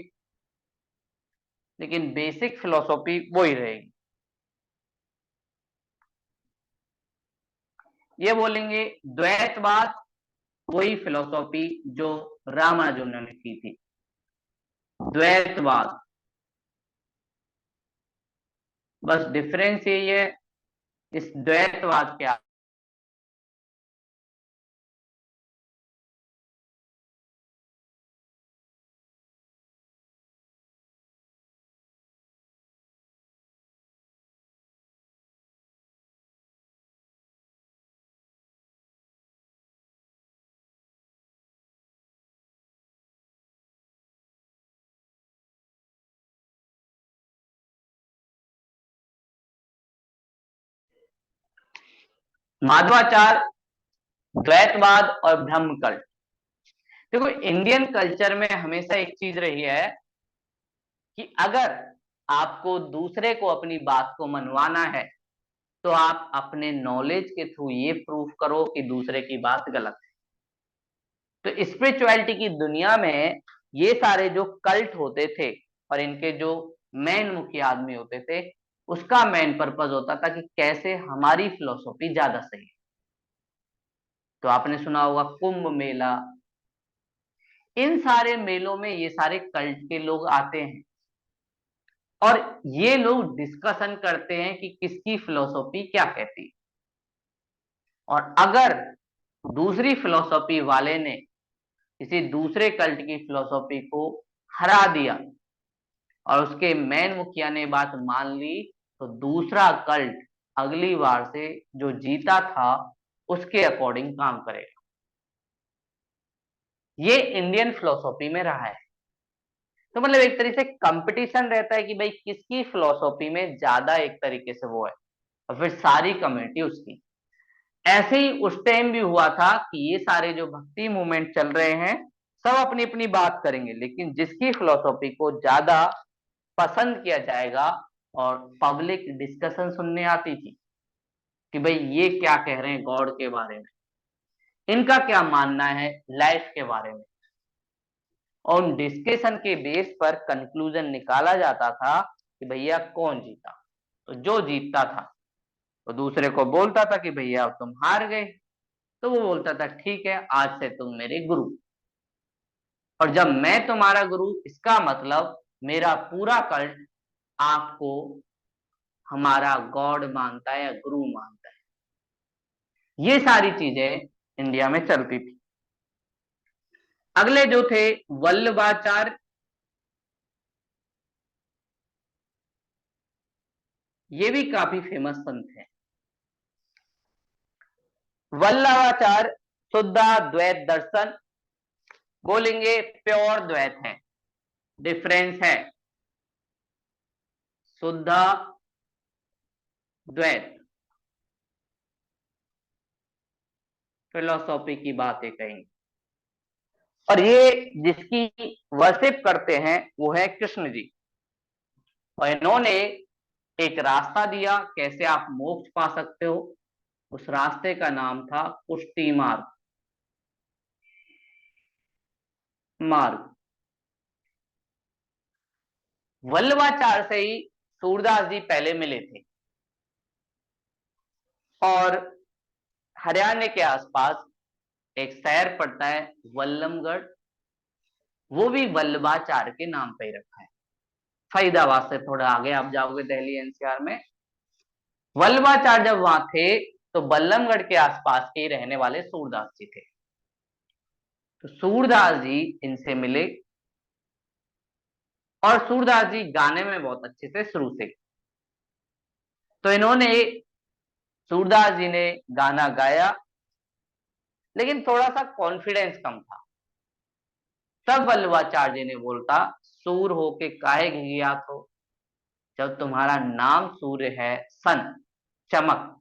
A: लेकिन बेसिक फिलोसॉफी वही रहेगी। ये बोलेंगे द्वैतवाद वही फिलोसॉफी जो रामानुजन ने की थी, द्वैतवाद। बस डिफरेंस यही है, इस द्वैतवाद के माधवाचार, द्वैतवाद और ब्रह्म कल्ट। देखो इंडियन कल्चर में हमेशा एक चीज रही है कि अगर आपको दूसरे को अपनी बात को मनवाना है तो आप अपने नॉलेज के थ्रू ये प्रूफ करो कि दूसरे की बात गलत है। तो स्पिरिचुअलिटी की दुनिया में ये सारे जो कल्ट होते थे और इनके जो मेन मुखिया आदमी होते थे, उसका मेन पर्पस होता था कि कैसे हमारी फिलोसॉफी ज्यादा सही है। तो आपने सुना होगा कुंभ मेला, इन सारे मेलों में ये सारे कल्ट के लोग आते हैं और ये लोग डिस्कशन करते हैं कि किसकी फिलोसॉफी क्या कहती है। और अगर दूसरी फिलोसॉफी वाले ने किसी दूसरे कल्ट की फिलोसॉफी को हरा दिया और उसके मेन मुखिया ने बात मान ली, तो दूसरा कल्ट अगली बार से जो जीता था उसके अकॉर्डिंग काम करेगा। ये इंडियन फिलोसॉफी में रहा है। तो मतलब एक तरीके से कंपटीशन रहता है कि भाई किसकी फिलोसॉफी में ज्यादा एक तरीके से वो है, और फिर सारी कम्युनिटी उसकी। ऐसे ही उस टाइम भी हुआ था कि ये सारे जो भक्ति मूवमेंट चल रहे हैं सब अपनी अपनी बात करेंगे, लेकिन जिसकी फिलोसॉफी को ज्यादा पसंद किया जाएगा और पब्लिक डिस्कशन सुनने आती थी कि भाई ये क्या कह रहे हैं गॉड के बारे में, इनका क्या मानना है लाइफ के बारे में, और उन डिस्कशन के बेस पर कंक्लूजन निकाला जाता था कि भैया कौन जीता। तो जो जीतता था तो दूसरे को बोलता था कि भैया अब तुम हार गए, तो वो बोलता था ठीक है आज से तुम मेरे गुरु। और जब मैं तुम्हारा गुरु, इसका मतलब मेरा पूरा कल्ट आपको हमारा गॉड मानता है या गुरु मानता है। ये सारी चीजें इंडिया में चलती थी। अगले जो थे वल्लभाचार्य, ये भी काफी फेमस संत हैं। वल्लभाचार्य शुद्धाद्वैत दर्शन, बोलेंगे प्योर द्वैत है, डिफरेंस है शुद्धा द्वैत, फिलोसॉफी की बातें कहेंगे। और ये जिसकी वर्शिप करते हैं वो है कृष्ण जी, और इन्होंने एक रास्ता दिया कैसे आप मोक्ष पा सकते हो। उस रास्ते का नाम था पुष्टि मार्ग, मार्ग। वल्लभाचार्य से ही सूरदास जी पहले मिले थे, और हरियाणा के आसपास एक शहर पड़ता है वल्लभगढ़, वो भी वल्लभाचार्य के नाम पे ही रखा है। फरीदाबाद से थोड़ा आगे आप जाओगे दिल्ली एनसीआर में। वल्लभाचार्य जब वहां थे तो बल्लभगढ़ के आसपास के ही रहने वाले सूरदास जी थे। तो सूरदास जी इनसे मिले, और सूरदास जी गाने में बहुत अच्छे थे शुरू से। तो इन्होंने, सूरदास जी ने गाना गाया, लेकिन थोड़ा सा कॉन्फिडेंस कम था। तब वल्लभाचार्य जी ने बोलता, सूर होके काहे घिघियात हो, जब तुम्हारा नाम सूर्य है, सन, चमक,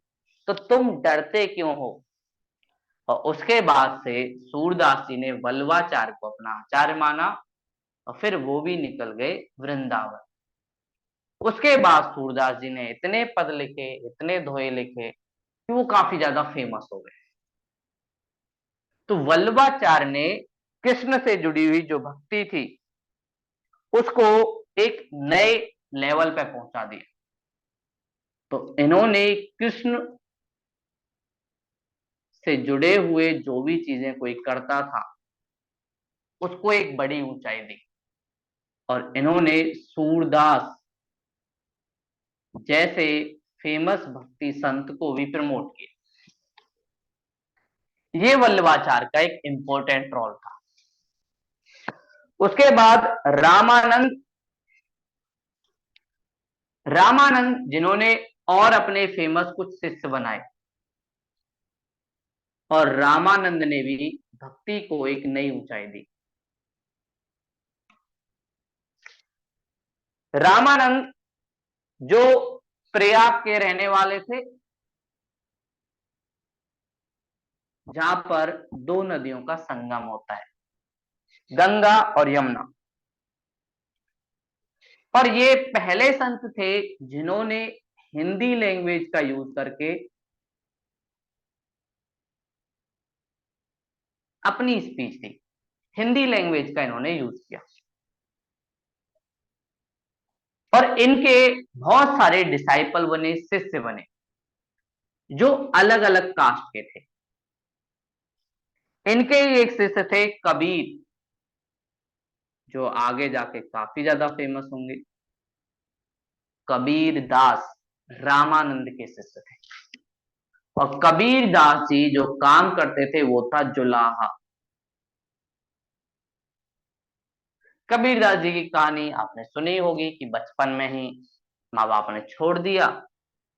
A: तो तुम डरते क्यों हो। और उसके बाद से सूरदास जी ने वल्लभाचार्य को अपना आचार्य माना, और फिर वो भी निकल गए वृंदावन। उसके बाद सूरदास जी ने इतने पद लिखे, इतने दोहे लिखे कि वो काफी ज्यादा फेमस हो गए। तो वल्लभाचार्य ने कृष्ण से जुड़ी हुई जो भक्ति थी उसको एक नए लेवल पे पहुंचा दिया। तो इन्होंने कृष्ण से जुड़े हुए जो भी चीजें कोई करता था उसको एक बड़ी ऊंचाई दी, और इन्होंने सूरदास जैसे फेमस भक्ति संत को भी प्रमोट किया। ये वल्लभाचार्य का एक इंपॉर्टेंट रोल था। उसके बाद रामानंद, रामानंद जिन्होंने और अपने फेमस कुछ शिष्य बनाए, और रामानंद ने भी भक्ति को एक नई ऊंचाई दी। रामानंद जो प्रयाग के रहने वाले थे, जहां पर दो नदियों का संगम होता है, गंगा और यमुना। और ये पहले संत थे जिन्होंने हिंदी लैंग्वेज का यूज करके अपनी स्पीच दी, हिंदी लैंग्वेज का इन्होंने यूज किया। और इनके बहुत सारे डिसाइपल बने, शिष्य बने, जो अलग अलग कास्ट के थे। इनके ही एक शिष्य थे कबीर, जो आगे जाके काफी ज्यादा फेमस होंगे। कबीर दास रामानंद के शिष्य थे, और कबीर दास जी जो काम करते थे वो था जुलाहा। कबीर दास जी की कहानी आपने सुनी होगी कि बचपन में ही माँ बाप ने छोड़ दिया,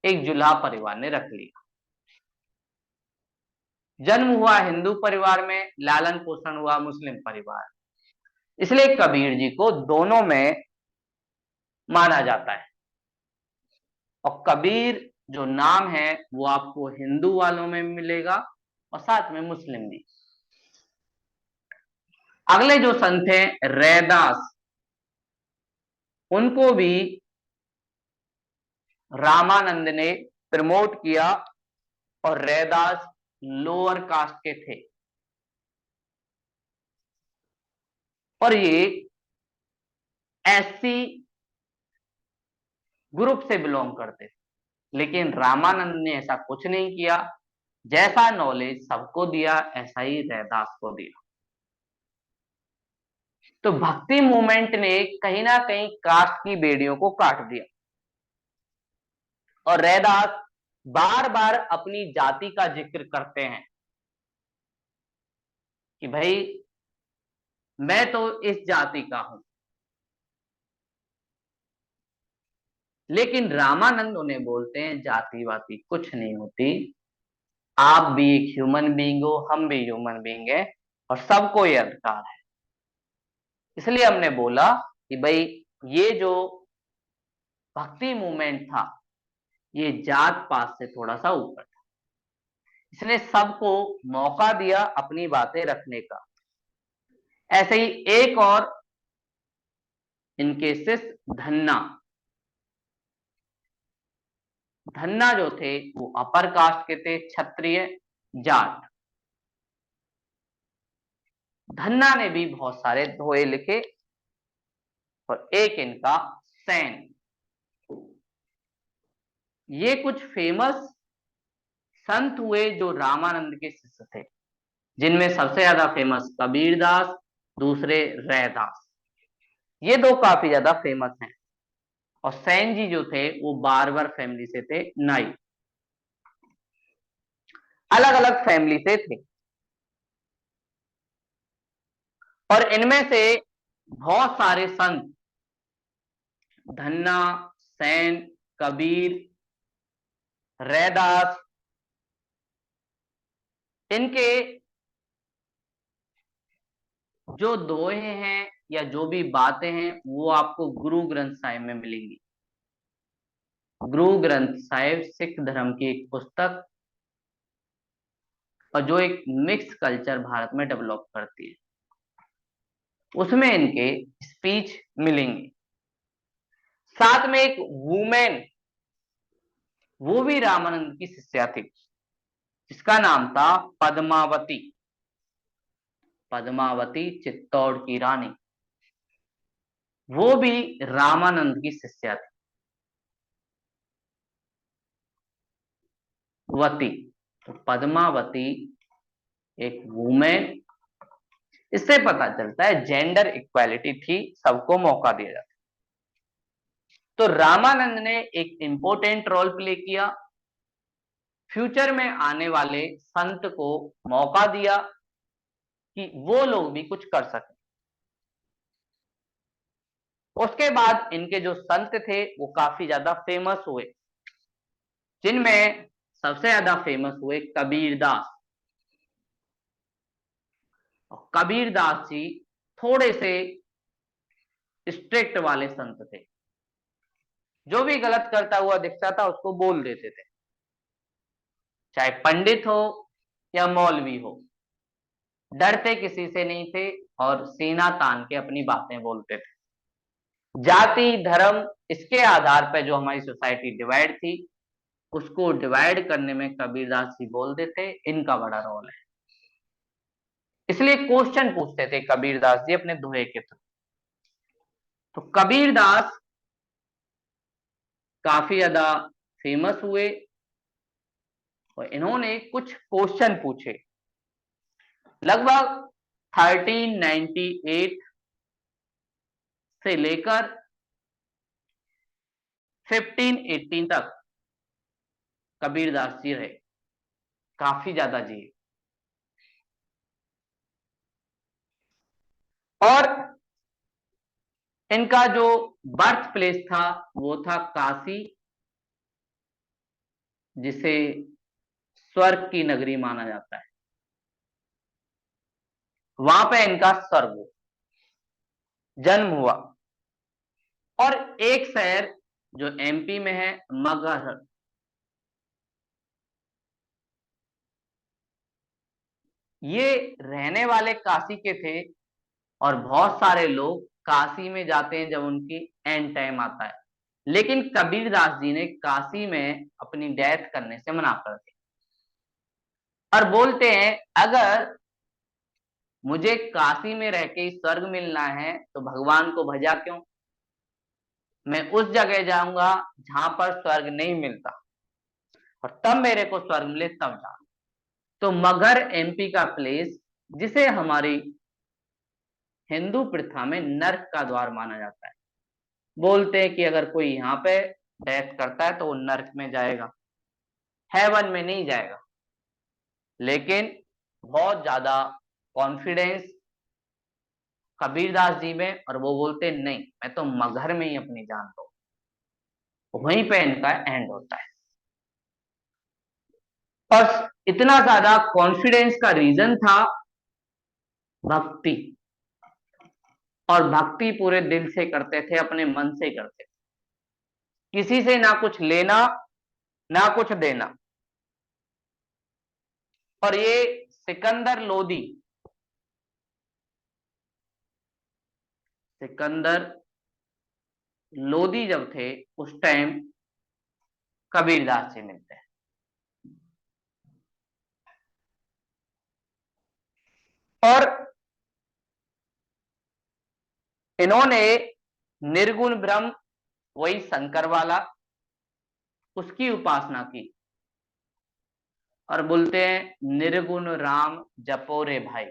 A: एक जुलाहा परिवार ने रख लिया। जन्म हुआ हिंदू परिवार में, लालन पोषण हुआ मुस्लिम परिवार, इसलिए कबीर जी को दोनों में माना जाता है। और कबीर जो नाम है वो आपको हिंदू वालों में मिलेगा और साथ में मुस्लिम भी। अगले जो संत हैं रैदास, उनको भी रामानंद ने प्रमोट किया और रैदास लोअर कास्ट के थे और ये एससी ग्रुप से बिलोंग करते थे, लेकिन रामानंद ने ऐसा कुछ नहीं किया। जैसा नॉलेज सबको दिया ऐसा ही रैदास को दिया। तो भक्ति मूवमेंट ने कहीं ना कहीं कास्ट की बेड़ियों को काट दिया और रैदास बार बार अपनी जाति का जिक्र करते हैं कि भाई मैं तो इस जाति का हूं। लेकिन रामानंद उन्हें बोलते हैं जाति वाति कुछ नहीं होती, आप भी एक ह्यूमन बीइंग हो, हम भी ह्यूमन बीइंग है और सबको ये अधिकार है। इसलिए हमने बोला कि भाई ये जो भक्ति मूवमेंट था ये जात पात से थोड़ा सा ऊपर था, इसने सबको मौका दिया अपनी बातें रखने का। ऐसे ही एक और इनके शिष्य धन्ना, धन्ना जो थे वो अपर कास्ट के थे, क्षत्रिय जाट। धन्ना ने भी बहुत सारे दोहे लिखे और एक इनका सैन। ये कुछ फेमस संत हुए जो रामानंद के शिष्य थे, जिनमें सबसे ज्यादा फेमस कबीरदास, दूसरे रैदास। ये दो काफी ज्यादा फेमस हैं। और सैन जी जो थे वो बारबर फैमिली से थे, नाई, अलग अलग फैमिली से थे। और इनमें से बहुत सारे संत धन्ना, सैन, कबीर, रैदास, इनके जो दोहे हैं या जो भी बातें हैं वो आपको गुरु ग्रंथ साहिब में मिलेंगी। गुरु ग्रंथ साहिब सिख धर्म की एक पुस्तक और जो एक मिक्स कल्चर भारत में डेवलप करती है, उसमें इनके स्पीच मिलेंगे। साथ में एक वुमेन, वो भी रामानंद की शिष्या थी, जिसका नाम था पद्मावती। पद्मावती चित्तौड़ की रानी, वो भी रामानंद की शिष्या थी। वती, तो पद्मावती एक वुमेन, इससे पता चलता है जेंडर इक्वालिटी थी, सबको मौका दिया जाता। तो रामानंद ने एक इंपॉर्टेंट रोल प्ले किया, फ्यूचर में आने वाले संत को मौका दिया कि वो लोग भी कुछ कर सके। उसके बाद इनके जो संत थे वो काफी ज्यादा फेमस हुए, जिनमें सबसे ज्यादा फेमस हुए कबीरदास। और कबीरदास जी थोड़े से स्ट्रिक्ट वाले संत थे, जो भी गलत करता हुआ दिखता था उसको बोल देते थे, चाहे पंडित हो या मौलवी हो, डरते किसी से नहीं थे और सीना तान के अपनी बातें बोलते थे। जाति धर्म इसके आधार पर जो हमारी सोसाइटी डिवाइड थी, उसको डिवाइड करने में कबीरदास जी बोल देते, इनका बड़ा रोल है। इसलिए क्वेश्चन पूछते थे कबीरदास जी अपने दोहे के थ्रू। तो कबीरदास काफी ज्यादा फेमस हुए और इन्होंने कुछ क्वेश्चन पूछे। लगभग 1398 से लेकर 1518 तक कबीरदास जी रहे, काफी ज्यादा जी। और इनका जो बर्थ प्लेस था वो था काशी, जिसे स्वर्ग की नगरी माना जाता है। वहां पे इनका स्वर्ग जन्म हुआ। और एक शहर जो एमपी में है, मगहर, ये रहने वाले काशी के थे। और बहुत सारे लोग काशी में जाते हैं जब उनकी एंड टाइम आता है, लेकिन कबीरदास जी ने काशी में अपनी डेथ करने से मना कर दिया और बोलते हैं अगर मुझे काशी में रह के स्वर्ग मिलना है तो भगवान को भजा क्यों, मैं उस जगह जाऊंगा जहां पर स्वर्ग नहीं मिलता, और तब मेरे को स्वर्ग मिले तब जाऊंगा। तो मगहर एमपी का प्लेस, जिसे हमारी हिंदू प्रथा में नर्क का द्वार माना जाता है। बोलते हैं कि अगर कोई यहाँ पे डेथ करता है तो वो नर्क में जाएगा, हेवन में नहीं जाएगा। लेकिन बहुत ज्यादा कॉन्फिडेंस कबीरदास जी में, और वो बोलते नहीं, मैं तो मगहर में ही अपनी जान दूं। वहीं पे इनका एंड होता है। और इतना ज्यादा कॉन्फिडेंस का रीजन था भक्ति, और भक्ति पूरे दिल से करते थे, अपने मन से करते थे, किसी से ना कुछ लेना ना कुछ देना। और ये सिकंदर लोदी, सिकंदर लोदी जब थे उस टाइम कबीरदास से मिलते हैं। और इन्होंने निर्गुण ब्रह्म, वही शंकर वाला, उसकी उपासना की और बोलते हैं निर्गुण राम जपो रे भाई।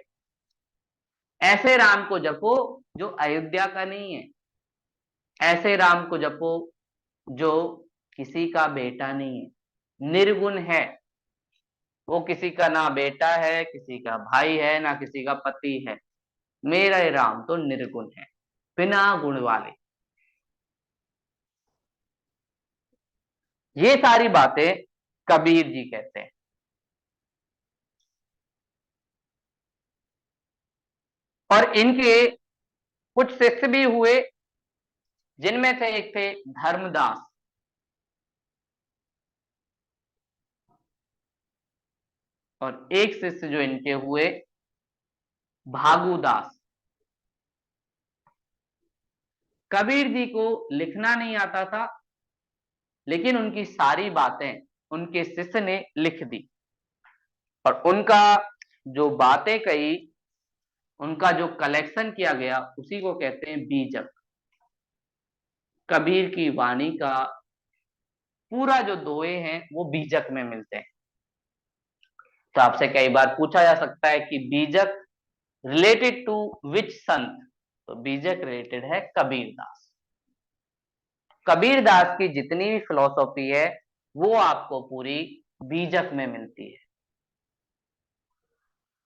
A: ऐसे राम को जपो जो अयोध्या का नहीं है, ऐसे राम को जपो जो किसी का बेटा नहीं है, निर्गुण है। वो किसी का ना बेटा है, किसी का भाई है, ना किसी का पति है। मेरा ये राम तो निर्गुण है, बिना गुण वाले। ये सारी बातें कबीर जी कहते हैं। और इनके कुछ शिष्य भी हुए, जिनमें से एक थे धर्मदास, और एक शिष्य जो इनके हुए भागुदास। कबीर जी को लिखना नहीं आता था, लेकिन उनकी सारी बातें उनके शिष्य ने लिख दी। और उनका जो बातें कही, उनका जो कलेक्शन किया गया, उसी को कहते हैं बीजक। कबीर की वाणी का पूरा जो दोहे हैं वो बीजक में मिलते हैं। तो आपसे कई बार पूछा जा सकता है कि बीजक रिलेटेड टू विच संत, तो बीजक रिलेटेड है कबीरदास। कबीरदास की जितनी भी फिलॉसफी है वो आपको पूरी बीजक में मिलती है।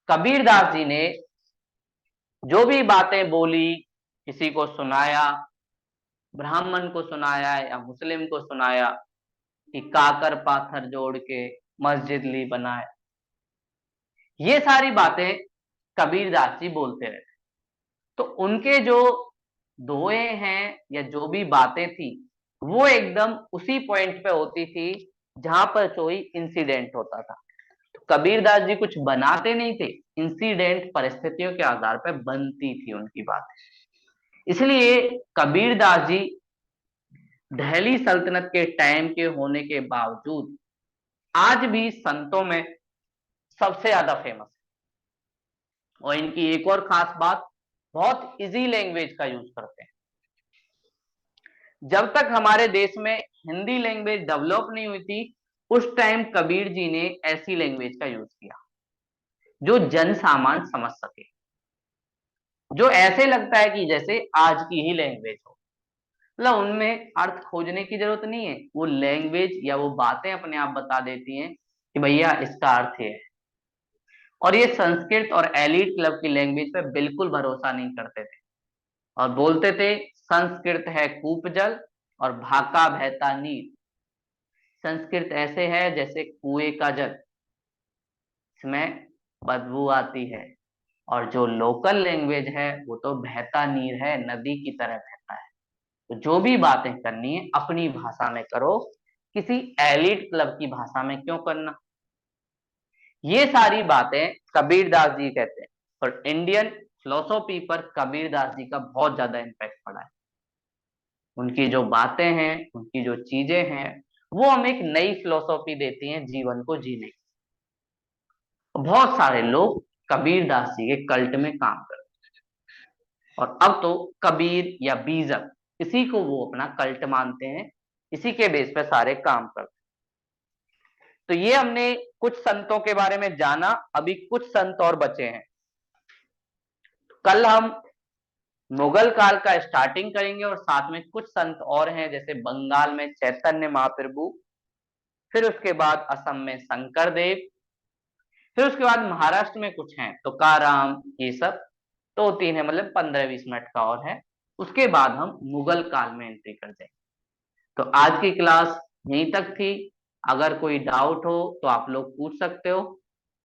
A: कबीरदास जी ने जो भी बातें बोली, किसी को सुनाया, ब्राह्मण को सुनाया या मुस्लिम को सुनाया कि काकर पाथर जोड़ के मस्जिद ली बनाए, ये सारी बातें कबीरदास जी बोलते रहे। तो उनके जो दोहे हैं या जो भी बातें थी, वो एकदम उसी पॉइंट पे होती थी जहां पर कोई इंसिडेंट होता था। तो कबीरदास जी कुछ बनाते नहीं थे, इंसिडेंट परिस्थितियों के आधार पर बनती थी उनकी बातें। इसलिए कबीरदास जी दिल्ली सल्तनत के टाइम के होने के बावजूद आज भी संतों में सबसे ज्यादा फेमस है। और इनकी एक और खास बात, बहुत इजी लैंग्वेज का यूज करते हैं। जब तक हमारे देश में हिंदी लैंग्वेज डेवलप नहीं हुई थी, उस टाइम कबीर जी ने ऐसी लैंग्वेज का यूज किया जो जन सामान्य समझ सके, जो ऐसे लगता है कि जैसे आज की ही लैंग्वेज हो। मतलब उनमें अर्थ खोजने की जरूरत नहीं है, वो लैंग्वेज या वो बातें अपने आप बता देती हैं कि भैया इसका अर्थ ये है। और ये संस्कृत और एलीट क्लब की लैंग्वेज पे बिल्कुल भरोसा नहीं करते थे, और बोलते थे संस्कृत है कूप जल और भाका बहता नीर। संस्कृत ऐसे है जैसे कुएं का जल, इसमें बदबू आती है और जो लोकल लैंग्वेज है वो तो बहता नीर है, नदी की तरह बहता है। तो जो भी बातें करनी है अपनी भाषा में करो, किसी एलिट क्लब की भाषा में क्यों करना। ये सारी बातें कबीरदास जी कहते हैं, और इंडियन फिलोसॉफी पर कबीरदास जी का बहुत ज्यादा इम्पैक्ट पड़ा है। उनकी जो बातें हैं, उनकी जो चीजें हैं, वो हमें एक नई फिलोसॉफी देती हैं जीवन को जीने की। बहुत सारे लोग कबीरदास जी के कल्ट में काम करते हैं, और अब तो कबीर या बीजक इसी को वो अपना कल्ट मानते हैं, इसी के बेस पे सारे काम करते हैं। तो ये हमने कुछ संतों के बारे में जाना, अभी कुछ संत और बचे हैं। कल हम मुगल काल का स्टार्टिंग करेंगे, और साथ में कुछ संत और हैं, जैसे बंगाल में चैतन्य महाप्रभु, फिर उसके बाद असम में शंकर देव, फिर उसके बाद महाराष्ट्र में कुछ हैं तुकाराम, ये सब। दो तीन है, मतलब 15-20 मिनट का और है। उसके बाद हम मुगल काल में एंट्री कर जाएंगे। तो आज की क्लास यहीं तक थी। अगर कोई डाउट हो तो आप लोग पूछ सकते हो।